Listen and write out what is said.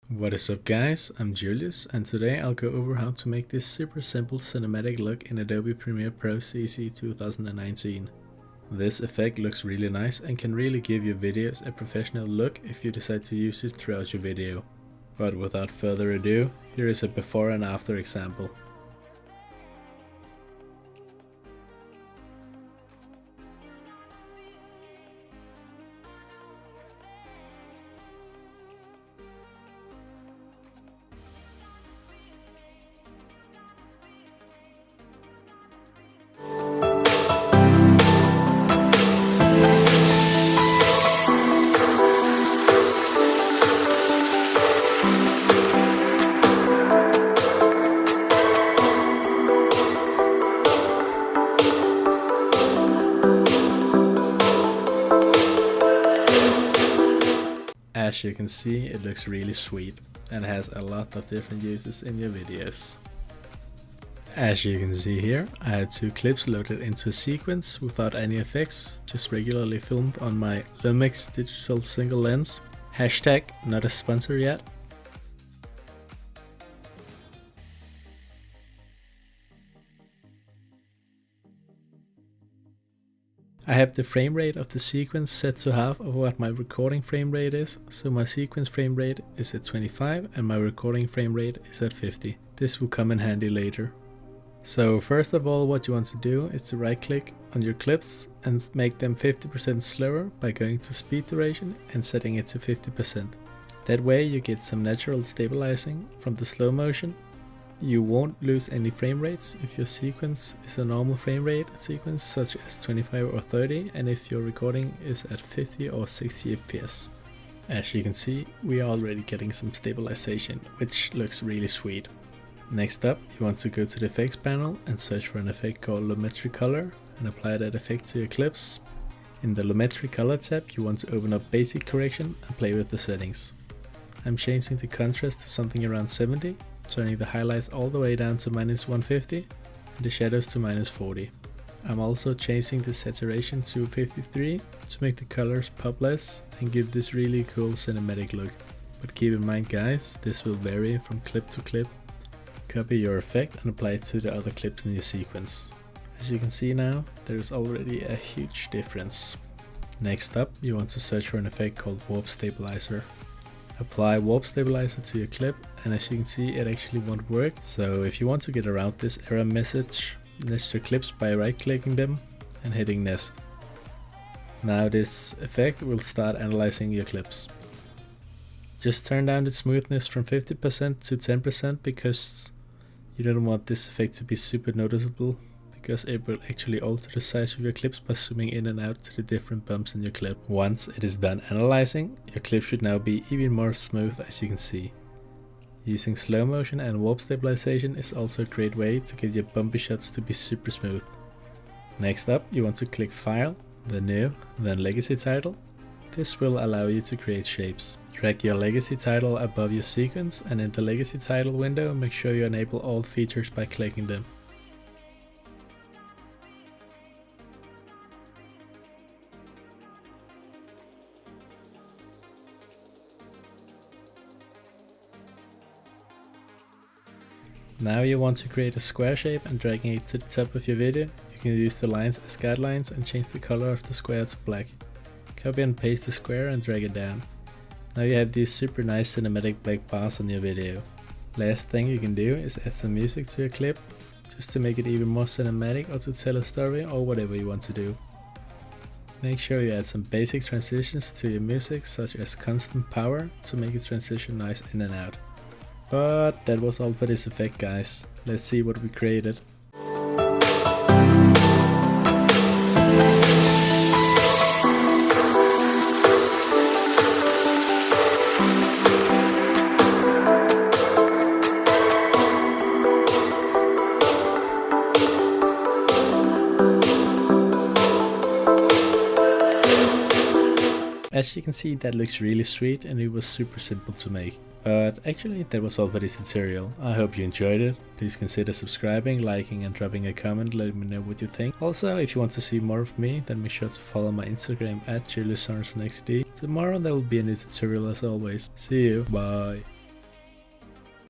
What is up guys, I'm Julius and today I'll go over how to make this super simple cinematic look in Adobe Premiere Pro CC 2019. This effect looks really nice and can really give your videos a professional look if you decide to use it throughout your video. But without further ado, here is a before and after example. As you can see, it looks really sweet and has a lot of different uses in your videos. As you can see here, I have two clips loaded into a sequence without any effects, just regularly filmed on my LUMIX digital single lens. Hashtag not a sponsor yet. I have the frame rate of the sequence set to half of what my recording frame rate is, so my sequence frame rate is at 25 and my recording frame rate is at 50. This will come in handy later. So first of all, what you want to do is to right click on your clips and make them 50% slower by going to speed duration and setting it to 50%. That way you get some natural stabilizing from the slow motion. You won't lose any frame rates if your sequence is a normal frame rate sequence such as 25 or 30 and if your recording is at 50 or 60 fps. As you can see, we are already getting some stabilization, which looks really sweet. Next up, you want to go to the effects panel and search for an effect called Lumetri Color and apply that effect to your clips. In the Lumetri Color tab, you want to open up basic correction and play with the settings. I'm changing the contrast to something around 70. Turning the highlights all the way down to -150 and the shadows to -40. I'm also changing the saturation to 53 to make the colors pop less and give this really cool cinematic look. But keep in mind guys, this will vary from clip to clip. Copy your effect and apply it to the other clips in your sequence. As you can see now, there is already a huge difference. Next up, you want to search for an effect called Warp Stabiliser. Apply Warp Stabiliser to your clip and as you can see it actually won't work, so if you want to get around this error message, nest your clips by right clicking them and hitting nest. Now this effect will start analyzing your clips. Just turn down the smoothness from 50% to 10% because you don't want this effect to be super noticeable, because it will actually alter the size of your clips by zooming in and out to the different bumps in your clip. Once it is done analyzing, your clip should now be even more smooth as you can see. Using slow motion and warp stabilization is also a great way to get your bumpy shots to be super smooth. Next up, you want to click File, then New, then Legacy Title. This will allow you to create shapes. Drag your legacy title above your sequence and in the legacy title window make sure you enable all features by clicking them. Now you want to create a square shape and dragging it to the top of your video. You can use the lines as guidelines and change the color of the square to black. Copy and paste the square and drag it down. Now you have these super nice cinematic black bars on your video. Last thing you can do is add some music to your clip, just to make it even more cinematic or to tell a story or whatever you want to do. Make sure you add some basic transitions to your music such as constant power to make it transition nice in and out. But that was all for this effect guys. Let's see what we created. As you can see, that looks really sweet and it was super simple to make. But actually that was all for this tutorial. I hope you enjoyed it. Please consider subscribing, liking and dropping a comment, letting me know what you think. Also, if you want to see more of me, then make sure to follow my Instagram at JuliusXD. Tomorrow there will be a new tutorial as always. See you, bye!